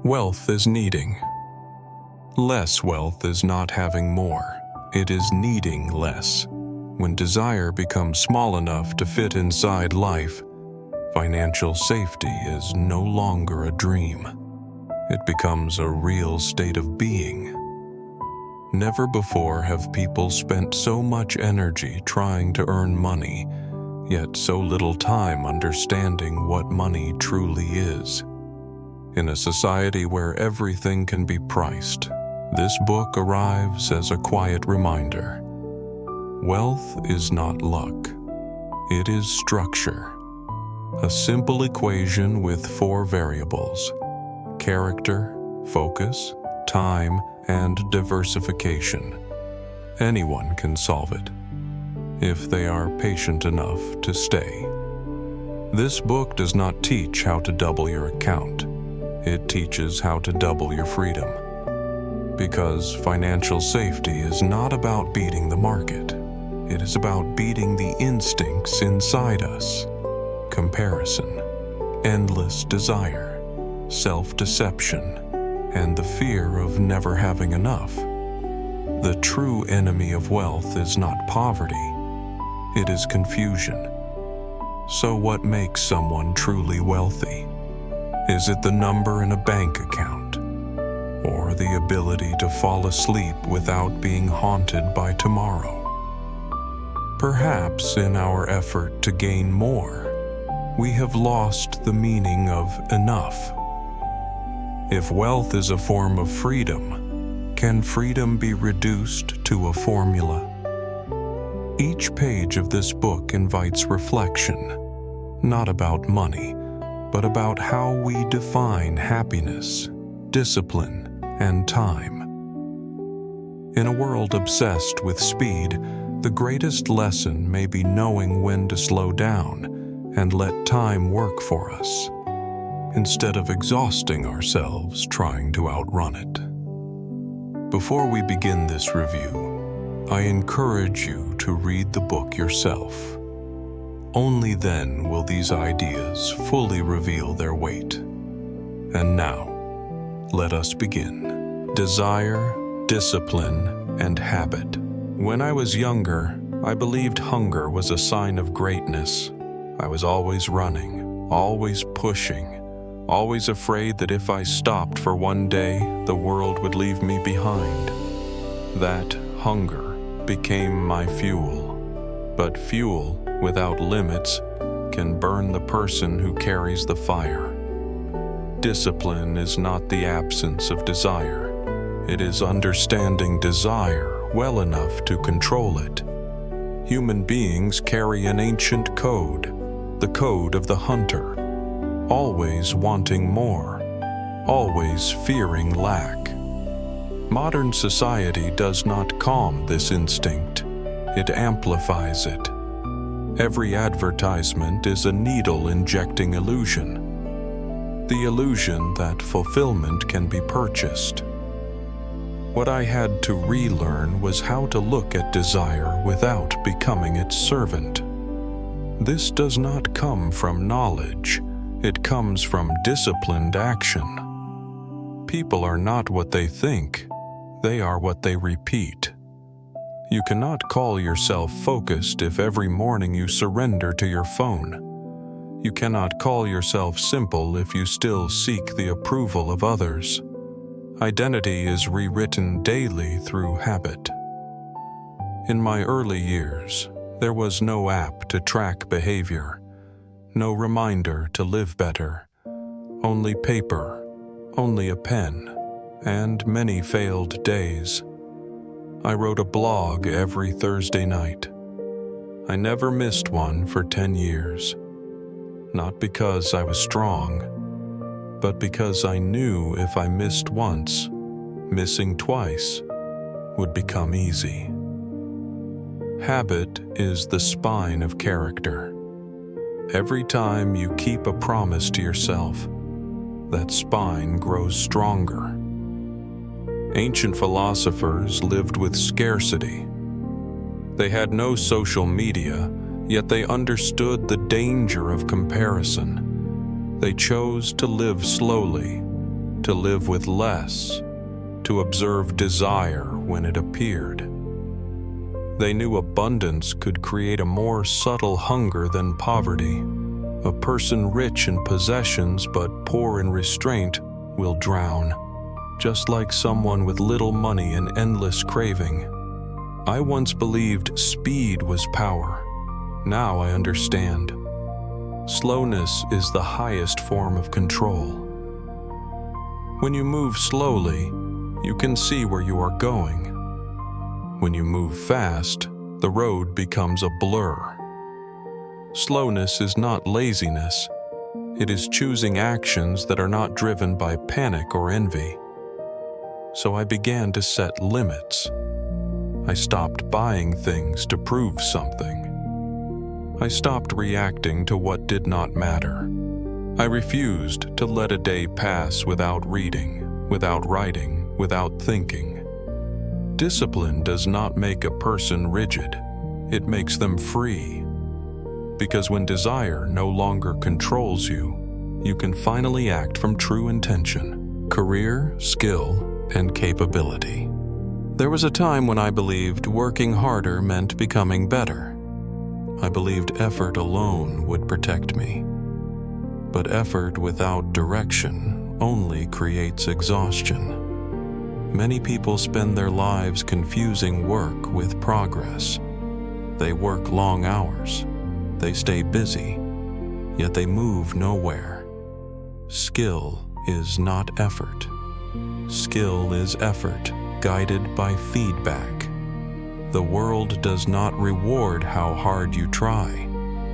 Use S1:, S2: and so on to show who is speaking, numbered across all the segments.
S1: Wealth is needing. Less wealth is not having more. It is needing less. When desire becomes small enough to fit inside life, financial safety is no longer a dream. It becomes a real state of being. Never before have people spent so much energy trying to earn money, yet so little time understanding what money truly is. In a society where everything can be priced, this book arrives as a quiet reminder. Wealth is not luck. It is structure. A simple equation with 4 variables: character, focus, time, and diversification. Anyone can solve it, if they are patient enough to stay. This book does not teach how to double your account. It teaches how to double your freedom. Because financial safety is not about beating the market. It is about beating the instincts inside us: comparison, endless desire, self-deception, and the fear of never having enough. The true enemy of wealth is not poverty. It is confusion. So what makes someone truly wealthy? Is it the number in a bank account? Or the ability to fall asleep without being haunted by tomorrow? Perhaps in our effort to gain more, we have lost the meaning of enough. If wealth is a form of freedom, can freedom be reduced to a formula? Each page of this book invites reflection, not about money, but about how we define happiness, discipline, and time. In a world obsessed with speed, the greatest lesson may be knowing when to slow down and let time work for us, instead of exhausting ourselves trying to outrun it. Before we begin this review, I encourage you to read the book yourself. Only then will these ideas fully reveal their weight. And now, let us begin. Desire, discipline, and habit. When I was younger, I believed hunger was a sign of greatness. I was always running, always pushing, always afraid that if I stopped for one day, the world would leave me behind. That hunger became my fuel. But fuel without limits can burn the person who carries the fire. Discipline is not the absence of desire. It is understanding desire well enough to control it. Human beings carry an ancient code, the code of the hunter, always wanting more, always fearing lack. Modern society does not calm this instinct. It amplifies it. Every advertisement is a needle injecting illusion. The illusion that fulfillment can be purchased. What I had to relearn was how to look at desire without becoming its servant. This does not come from knowledge. It comes from disciplined action. People are not what they think. They are what they repeat. You cannot call yourself focused if every morning you surrender to your phone. You cannot call yourself simple if you still seek the approval of others. Identity is rewritten daily through habit. In my early years, there was no app to track behavior, no reminder to live better, only paper, only a pen, and many failed days. I wrote a blog every Thursday night. I never missed one for 10 years. Not because I was strong, but because I knew if I missed once, missing twice would become easy. Habit is the spine of character. Every time you keep a promise to yourself, that spine grows stronger. Ancient philosophers lived with scarcity. They had no social media, yet they understood the danger of comparison. They chose to live slowly, to live with less, to observe desire when it appeared. They knew abundance could create a more subtle hunger than poverty. A person rich in possessions but poor in restraint will drown, just like someone with little money and endless craving. I once believed speed was power. Now I understand. Slowness is the highest form of control. When you move slowly, you can see where you are going. When you move fast, the road becomes a blur. Slowness is not laziness. It is choosing actions that are not driven by panic or envy. So I began to set limits. I stopped buying things to prove something. I stopped reacting to what did not matter. I refused to let a day pass without reading, without writing, without thinking. Discipline does not make a person rigid. It makes them free. Because when desire no longer controls you, you can finally act from true intention, career, skill, and capability. There was a time when I believed working harder meant becoming better. I believed effort alone would protect me. But effort without direction only creates exhaustion. Many people spend their lives confusing work with progress. They work long hours. They stay busy, yet they move nowhere. Skill is not effort. Skill is effort, guided by feedback. The world does not reward how hard you try.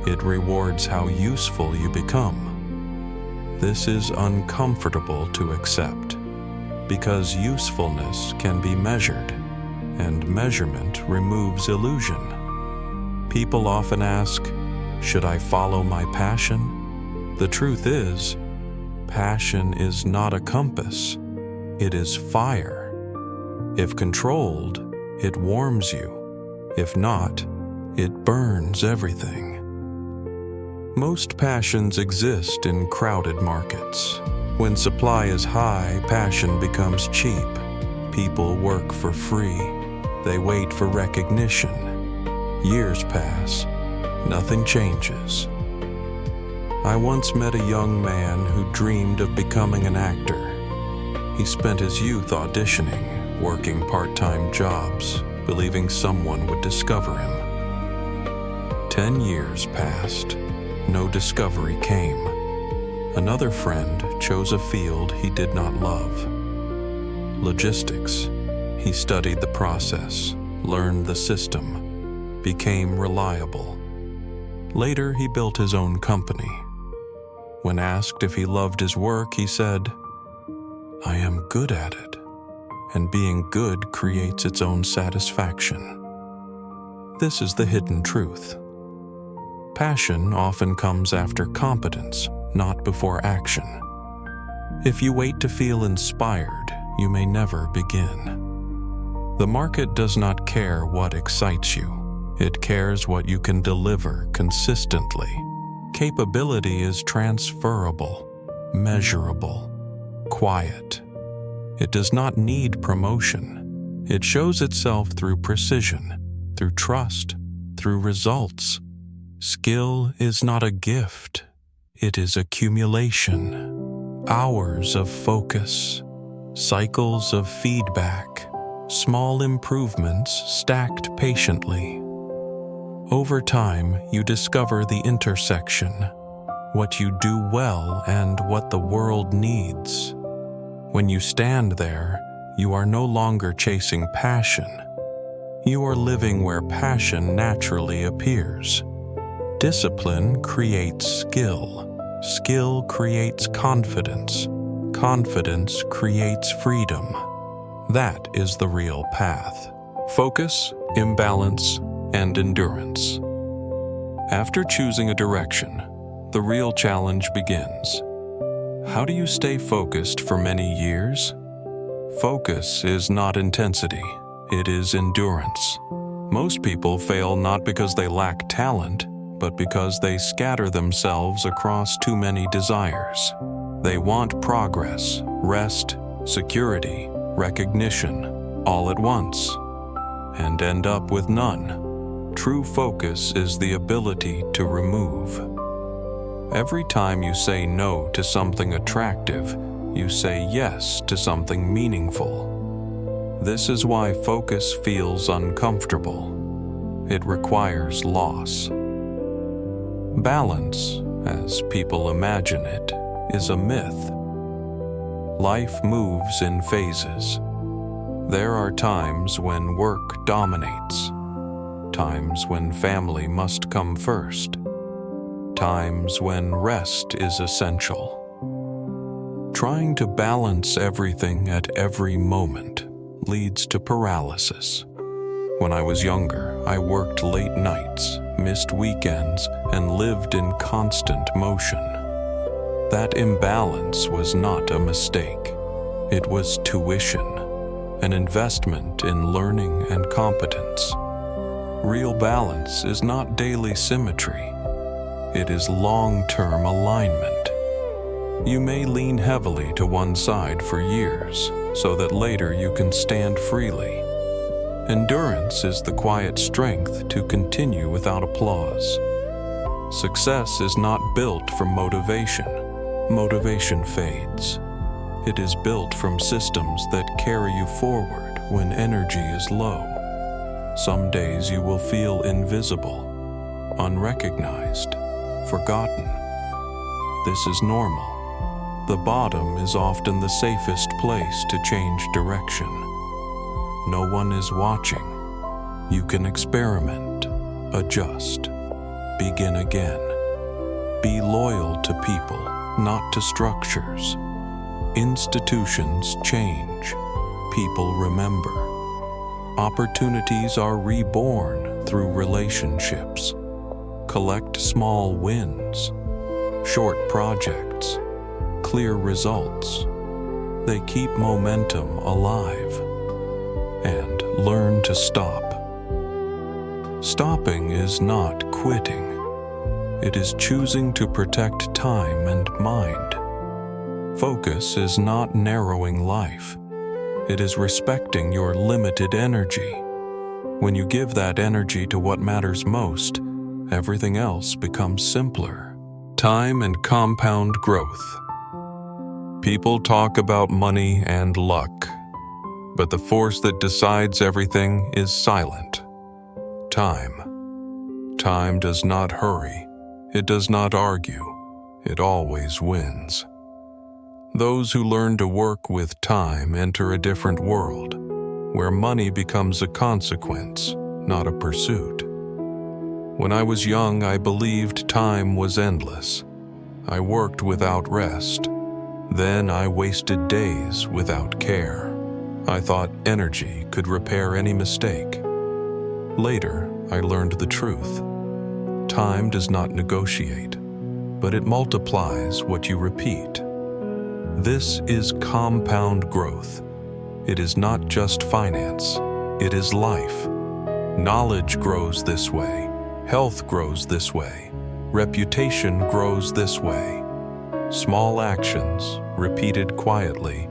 S1: It rewards how useful you become. This is uncomfortable to accept, because usefulness can be measured, and measurement removes illusion. People often ask, should I follow my passion? The truth is, passion is not a compass. It is fire. If controlled, it warms you. If not, it burns everything. Most passions exist in crowded markets. When supply is high, passion becomes cheap. People work for free. They wait for recognition. Years pass. Nothing changes. I once met a young man who dreamed of becoming an actor. He spent his youth auditioning, working part-time jobs, believing someone would discover him. 10 years passed. No discovery came. Another friend chose a field he did not love. Logistics. He studied the process, learned the system, became reliable. Later, he built his own company. When asked if he loved his work, he said, "I am good at it, and being good creates its own satisfaction." This is the hidden truth. Passion often comes after competence, not before action. If you wait to feel inspired, you may never begin. The market does not care what excites you. It cares what you can deliver consistently. Capability is transferable, measurable, quiet. It does not need promotion. It shows itself through precision, through trust, through results. Skill is not a gift. It is accumulation. Hours of focus, cycles of feedback, small improvements stacked patiently. Over time, you discover the intersection, what you do well and what the world needs. When you stand there, you are no longer chasing passion. You are living where passion naturally appears. Discipline creates skill. Skill creates confidence. Confidence creates freedom. That is the real path. Focus, imbalance, and endurance. After choosing a direction, the real challenge begins. How do you stay focused for many years? Focus is not intensity, it is endurance. Most people fail not because they lack talent, but because they scatter themselves across too many desires. They want progress, rest, security, recognition, all at once, and end up with none. True focus is the ability to remove. Every time you say no to something attractive, you say yes to something meaningful. This is why focus feels uncomfortable. It requires loss. Balance, as people imagine it, is a myth. Life moves in phases. There are times when work dominates, times when family must come first, times when rest is essential. Trying to balance everything at every moment leads to paralysis. When I was younger, I worked late nights, missed weekends, and lived in constant motion. That imbalance was not a mistake. It was tuition, an investment in learning and competence. Real balance is not daily symmetry. It is long-term alignment. You may lean heavily to one side for years, so that later you can stand freely. Endurance is the quiet strength to continue without applause. Success is not built from motivation. Motivation fades. It is built from systems that carry you forward when energy is low. Some days you will feel invisible, unrecognized, forgotten. This is normal. The bottom is often the safest place to change direction. No one is watching. You can experiment, adjust, begin again. Be loyal to people, not to structures. Institutions change. People remember. Opportunities are reborn through relationships. Collect small wins, short projects, clear results. They keep momentum alive. And learn to stop. Stopping is not quitting. It is choosing to protect time and mind. Focus is not narrowing life. It is respecting your limited energy. When you give that energy to what matters most, everything else becomes simpler. Time and compound growth. People talk about money and luck, but the force that decides everything is silent. Time. Time does not hurry. It does not argue. It always wins. Those who learn to work with time enter a different world, where money becomes a consequence, not a pursuit. When I was young, I believed time was endless. I worked without rest. Then I wasted days without care. I thought energy could repair any mistake. Later, I learned the truth. Time does not negotiate, but it multiplies what you repeat. This is compound growth. It is not just finance, it is life. Knowledge grows this way, health grows this way, reputation grows this way. Small actions, repeated quietly,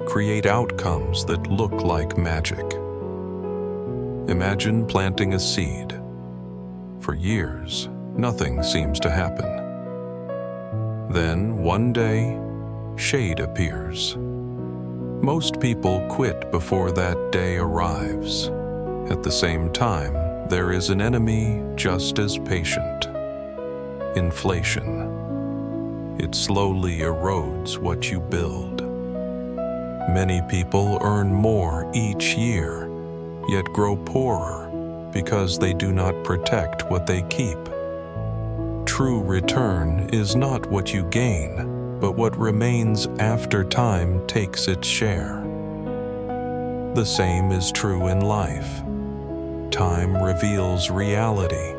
S1: create outcomes that look like magic. Imagine planting a seed. For years, nothing seems to happen. Then, one day, shade appears. Most people quit before that day arrives. At the same time, there is an enemy just as patient. Inflation. It slowly erodes what you build. Many people earn more each year, yet grow poorer because they do not protect what they keep. True return is not what you gain, but what remains after time takes its share. The same is true in life. Time reveals reality.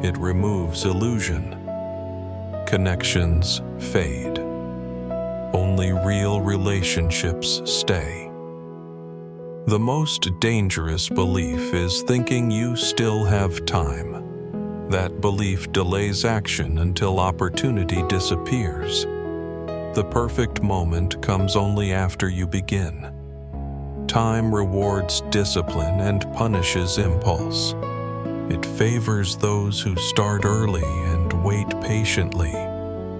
S1: It removes illusion. Connections fade. Only real relationships stay. The most dangerous belief is thinking you still have time. That belief delays action until opportunity disappears. The perfect moment comes only after you begin. Time rewards discipline and punishes impulse. It favors those who start early and wait patiently.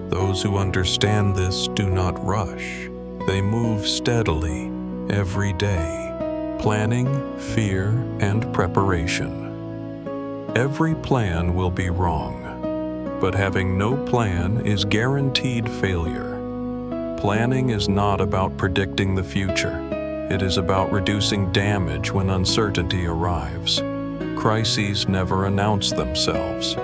S1: Those who understand this do not rush. They move steadily every day. Planning, fear, and preparation. Every plan will be wrong, but having no plan is guaranteed failure. Planning is not about predicting the future. It is about reducing damage when uncertainty arrives. Crises never announce themselves.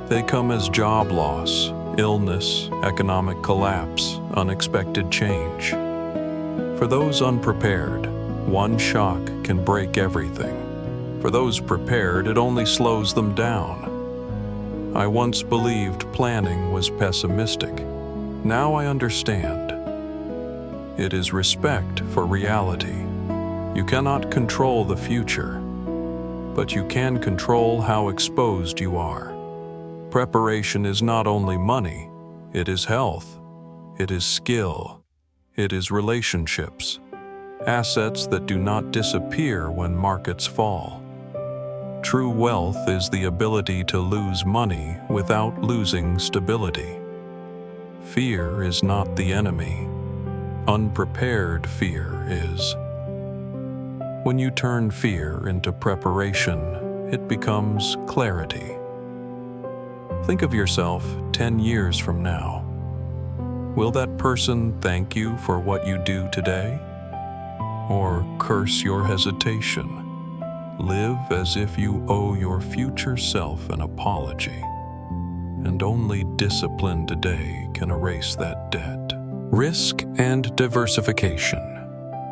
S1: They come as job loss, illness, economic collapse, unexpected change. For those unprepared, one shock can break everything. For those prepared, it only slows them down. I once believed planning was pessimistic. Now I understand. It is respect for reality. You cannot control the future, but you can control how exposed you are. Preparation is not only money, it is health, it is skill, it is relationships, assets that do not disappear when markets fall. True wealth is the ability to lose money without losing stability. Fear is not the enemy. Unprepared fear is. When you turn fear into preparation, it becomes clarity. Think of yourself 10 years from now. Will that person thank you for what you do today? Or curse your hesitation? Live as if you owe your future self an apology. And only discipline today can erase that debt. Risk and diversification.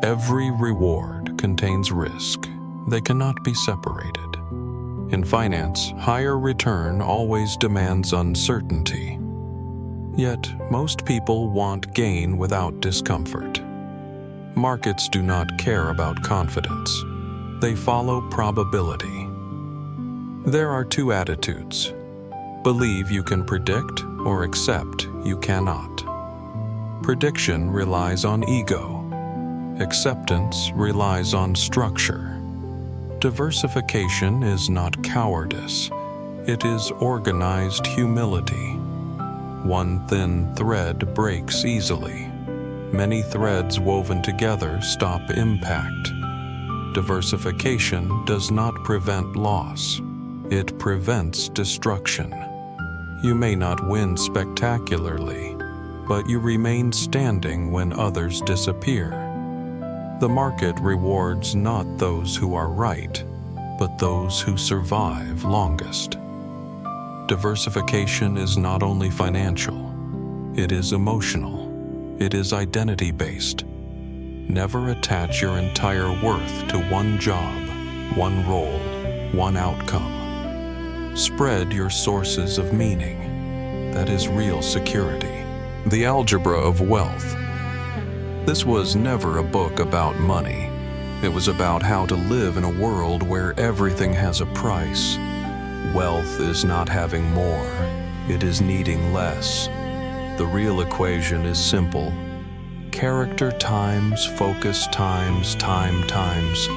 S1: Every reward contains risk. They cannot be separated. In finance, higher return always demands uncertainty. Yet, most people want gain without discomfort. Markets do not care about confidence. They follow probability. There are two attitudes. Believe you can predict or accept you cannot. Prediction relies on ego. Acceptance relies on structure. Diversification is not cowardice. It is organized humility. One thin thread breaks easily. Many threads woven together stop impact. Diversification does not prevent loss. It prevents destruction. You may not win spectacularly, but you remain standing when others disappear. The market rewards not those who are right, but those who survive longest. Diversification is not only financial, it is emotional, it is identity-based. Never attach your entire worth to one job, one role, one outcome. Spread your sources of meaning. That is real security. The Algebra of Wealth. This was never a book about money. It was about how to live in a world where everything has a price. Wealth is not having more. It is needing less. The real equation is simple. Character times focus times time times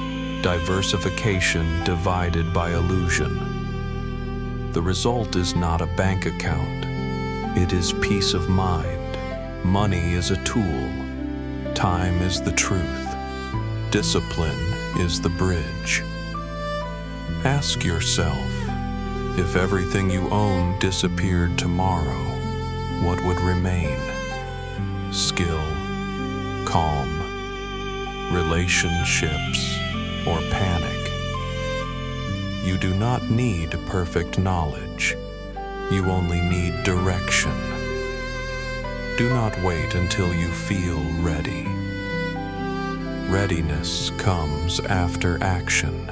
S1: diversification divided by illusion. The result is not a bank account. It is peace of mind. Money is a tool. Time is the truth. Discipline is the bridge. Ask yourself, if everything you own disappeared tomorrow, what would remain? Skill, calm, relationships, or panic? You do not need perfect knowledge. You only need direction. Do not wait until you feel ready. Readiness comes after action.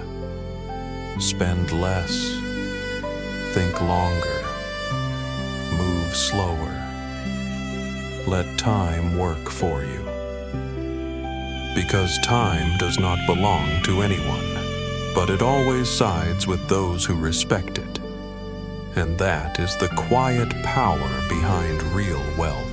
S1: Spend less. Think longer. Move slower. Let time work for you. Because time does not belong to anyone, but it always sides with those who respect it. And that is the quiet power behind real wealth.